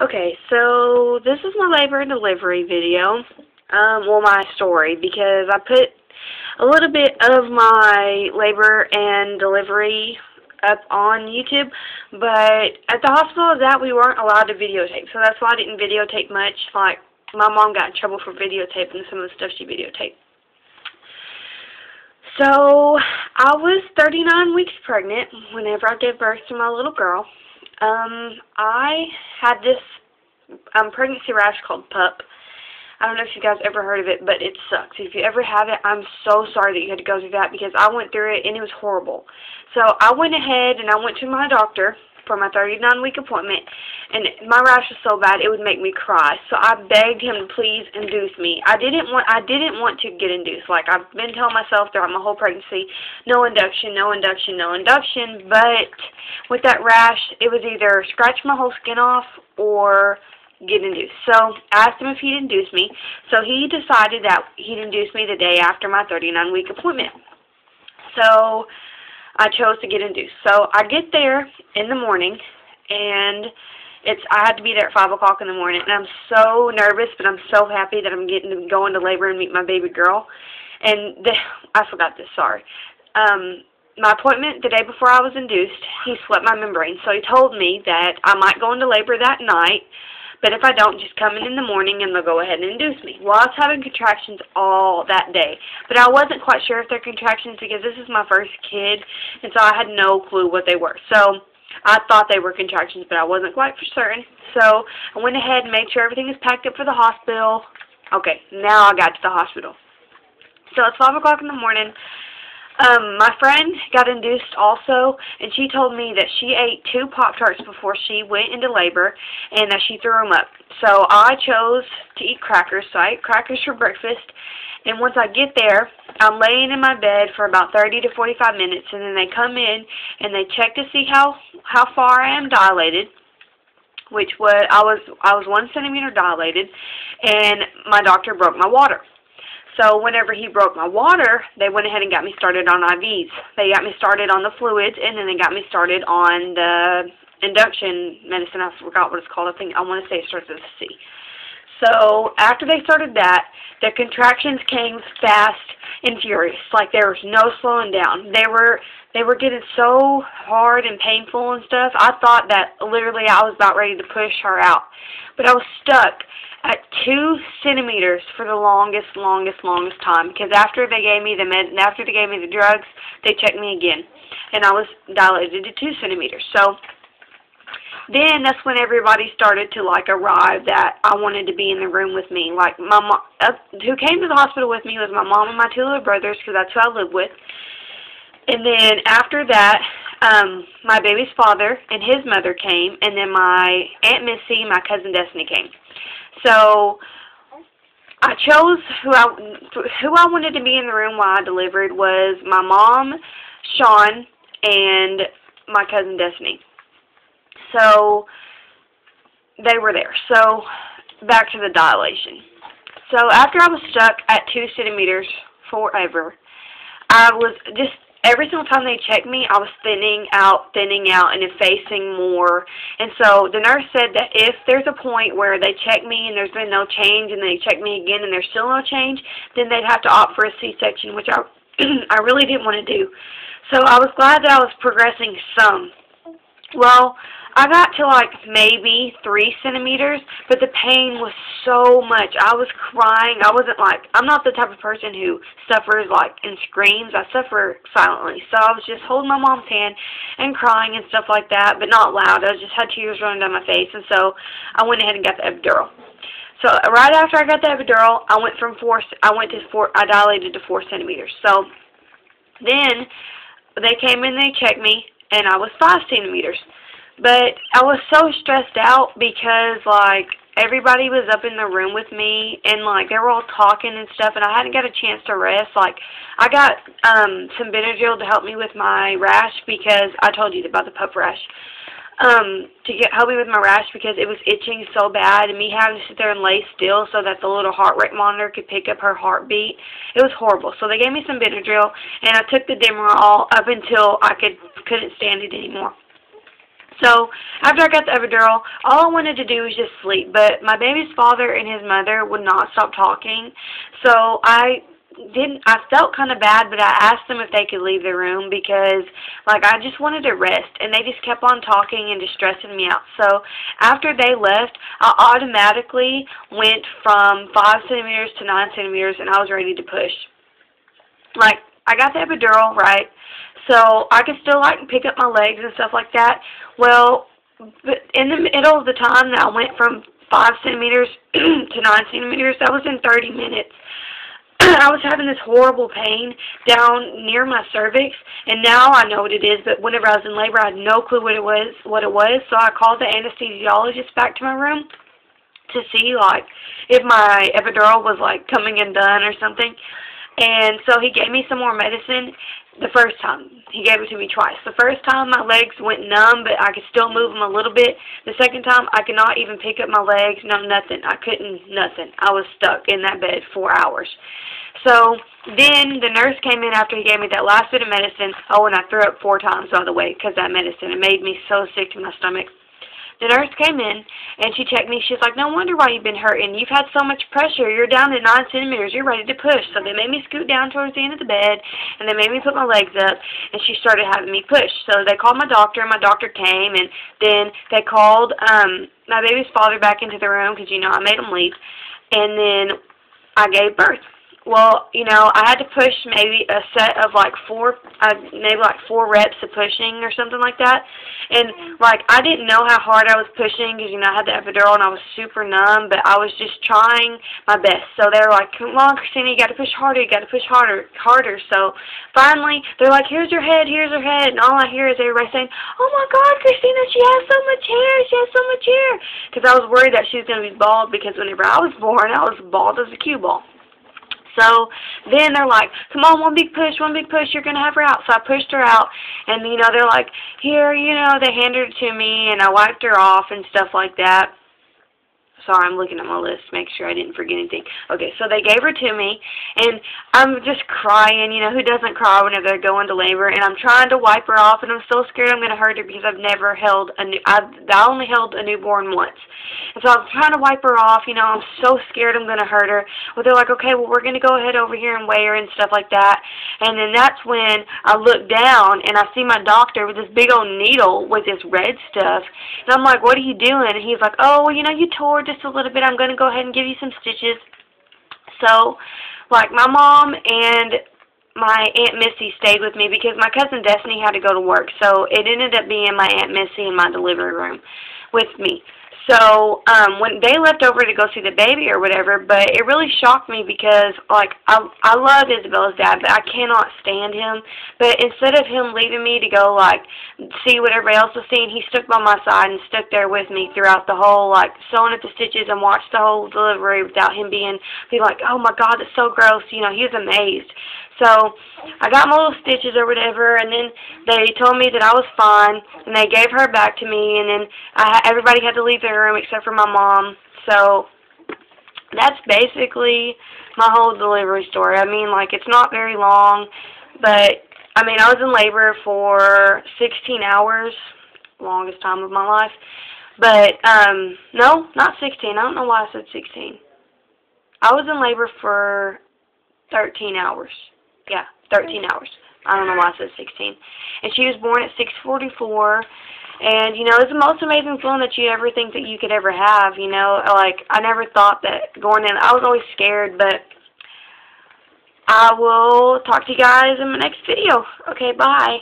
Okay, so this is my labor and delivery video, well, my story, because I put a little bit of my labor and delivery up on YouTube, but at the hospital of that, we weren't allowed to videotape, so that's why I didn't videotape much. Like, my mom got in trouble for videotaping some of the stuff she videotaped. So, I was 39 weeks pregnant whenever I gave birth to my little girl. I had this pregnancy rash called PUP. I don't know if you guys ever heard of it, but it sucks. If you ever have it, I'm so sorry that you had to go through that because I went through it and it was horrible. So I went ahead and I went to my doctor for my 39-week appointment, and my rash was so bad it would make me cry. So I begged him to please induce me. I didn't want to get induced. Like, I've been telling myself throughout my whole pregnancy, no induction, no induction, no induction. But with that rash, it was either scratch my whole skin off or get induced. So I asked him if he'd induce me. So he decided that he'd induce me the day after my 39-week appointment. So I chose to get induced. So I get there in the morning, and I had to be there at 5 o'clock in the morning, and I'm so nervous, but I'm so happy that I'm getting to go into labor and meet my baby girl. And I forgot this, sorry. My appointment the day before I was induced, he swept my membrane. So he told me that I might go into labor that night, but if I don't, just come in the morning and they'll go ahead and induce me. Well, I was having contractions all that day, but I wasn't quite sure if they're contractions because this is my first kid, and so I had no clue what they were. So I thought they were contractions, but I wasn't quite for certain. So I went ahead and made sure everything was packed up for the hospital. Okay, now I got to the hospital. So it's 5 o'clock in the morning. My friend got induced also, and she told me that she ate 2 Pop-Tarts before she went into labor, and that she threw them up. So I chose to eat crackers, so I ate crackers for breakfast, and once I get there, I'm laying in my bed for about 30 to 45 minutes, and then they come in, and they check to see how far I am dilated, which was, I was 1 centimeter dilated, and my doctor broke my water. So whenever he broke my water, they went ahead and got me started on IVs. They got me started on the fluids, and then they got me started on the induction medicine. I forgot what it's called. I want to say it starts with a C. So after they started that, the contractions came fast and furious. Like, there was no slowing down. They were getting so hard and painful and stuff. I thought that literally I was about ready to push her out. But I was stuck at 2 centimeters for the longest time, because after they gave me the drugs, they checked me again, and I was dilated to 2 centimeters. So then that's when everybody started to, like, arrive that I wanted to be in the room with me. Like, my mom, who came to the hospital with me was my mom and my 2 little brothers, because that's who I live with. And then after that, my baby's father and his mother came, and then my Aunt Missy and my cousin Destiny came. So I chose who I wanted to be in the room while I delivered was my mom, Sean, and my cousin Destiny. So they were there. So back to the dilation. So after I was stuck at 2 centimeters forever, I was just, every single time they checked me, I was thinning out, and effacing more. And so the nurse said that if there's a point where they check me and there's been no change, and they check me again and there's still no change, then they'd have to opt for a C-section, which I really didn't want to do. So I was glad that I was progressing some. Well, I got to like maybe 3 centimeters, but the pain was so much. I was crying. I'm not the type of person who suffers like and screams. I suffer silently. So I was just holding my mom's hand and crying and stuff like that, but not loud. I just had tears running down my face, and so I went ahead and got the epidural. So right after I got the epidural, I dilated to 4 centimeters. So then they came in, they checked me, and I was 5 centimeters. But I was so stressed out because, like, everybody was up in the room with me, and, like, they were all talking and stuff, and I hadn't got a chance to rest. Like, I got some Benadryl to help me with my rash, because I told you about the pup rash. Help me with my rash because it was itching so bad, and me having to sit there and lay still so that the little heart rate monitor could pick up her heartbeat. It was horrible. So they gave me some Benadryl, and I took the Demerol up until I couldn't stand it anymore. So after I got the epidural, all I wanted to do was just sleep. But my baby's father and his mother would not stop talking. So I felt kind of bad, but I asked them if they could leave the room because, like, I just wanted to rest. And they just kept on talking and just stressing me out. So after they left, I automatically went from 5 centimeters to 9 centimeters, and I was ready to push. Like, I got the epidural, right? So I could still, like, pick up my legs and stuff like that. Well, but in the middle of the time that I went from 5 centimeters to 9 centimeters, that was in 30 minutes. I was having this horrible pain down near my cervix, and now I know what it is, but whenever I was in labor, I had no clue what it was. So I called the anesthesiologist back to my room to see, like, if my epidural was, like, coming undone or something. And so he gave me some more medicine the first time. He gave it to me twice. The first time my legs went numb, but I could still move them a little bit. The second time I could not even pick up my legs, no nothing. I couldn't, nothing. I was stuck in that bed 4 hours. So then the nurse came in after he gave me that last bit of medicine. Oh, and I threw up 4 times, by the way, because that medicine. It made me so sick to my stomach. The nurse came in, and she checked me. She's like, no wonder why you've been hurting. You've had so much pressure. You're down to 9 centimeters. You're ready to push. So they made me scoot down towards the end of the bed, and they made me put my legs up, and she started having me push. So they called my doctor, and my doctor came, and then they called my baby's father back into the room because, you know, I made him leave, and then I gave birth. Well, you know, I had to push maybe a set of like 4 reps of pushing or something like that. And, like, I didn't know how hard I was pushing because, you know, I had the epidural and I was super numb, but I was just trying my best. So they were like, come on, Christina, you got to push harder, you got to push harder. So finally, they're like, here's her head, and all I hear is everybody saying, oh my God, Christina, she has so much hair, because I was worried that she was going to be bald because whenever I was born, I was bald as a cue ball. So then they're like, come on, one big push, you're going to have her out. So I pushed her out, and, you know, they're like, here, you know, they handed her to me, and I wiped her off and stuff like that. Sorry, I'm looking at my list to make sure I didn't forget anything. Okay, so they gave her to me, and I'm just crying. You know, who doesn't cry whenever they go into labor? And I'm trying to wipe her off, and I'm so scared I'm going to hurt her because I've never held I only held a newborn once. And so I'm trying to wipe her off. You know, I'm so scared I'm going to hurt her. Well, they're like, okay, well, we're going to go ahead over here and weigh her and stuff like that. And then that's when I look down, and I see my doctor with this big old needle with this red stuff. And I'm like, what are you doing? And he's like, oh, well, you know, you tore just a little bit. I'm going to go ahead and give you some stitches. So, like, my mom and my Aunt Missy stayed with me because my cousin Destiny had to go to work. So it ended up being my Aunt Missy in my delivery room with me. So when they left over to go see the baby or whatever, but it really shocked me because, like, I love Isabella's dad, but I cannot stand him. But instead of him leaving me to go, like, see what everybody else was seeing, he stuck by my side and stuck there with me throughout the whole, like, sewing at the stitches and watched the whole delivery without him being like, oh, my God, that's so gross. You know, he was amazed. So I got my little stitches or whatever, and then they told me that I was fine, and they gave her back to me, and then everybody had to leave their room except for my mom. So that's basically my whole delivery story. I mean, like, it's not very long, but, I mean, I was in labor for 16 hours, longest time of my life. But, no, not 16. I don't know why I said 16. I was in labor for 13 hours. Yeah, 13 hours. I don't know why I said 16. And she was born at 6:44. And, you know, it's the most amazing feeling that you ever think that you could ever have, you know. Like, I never thought that going in. I was always scared, but I will talk to you guys in my next video. Okay, bye.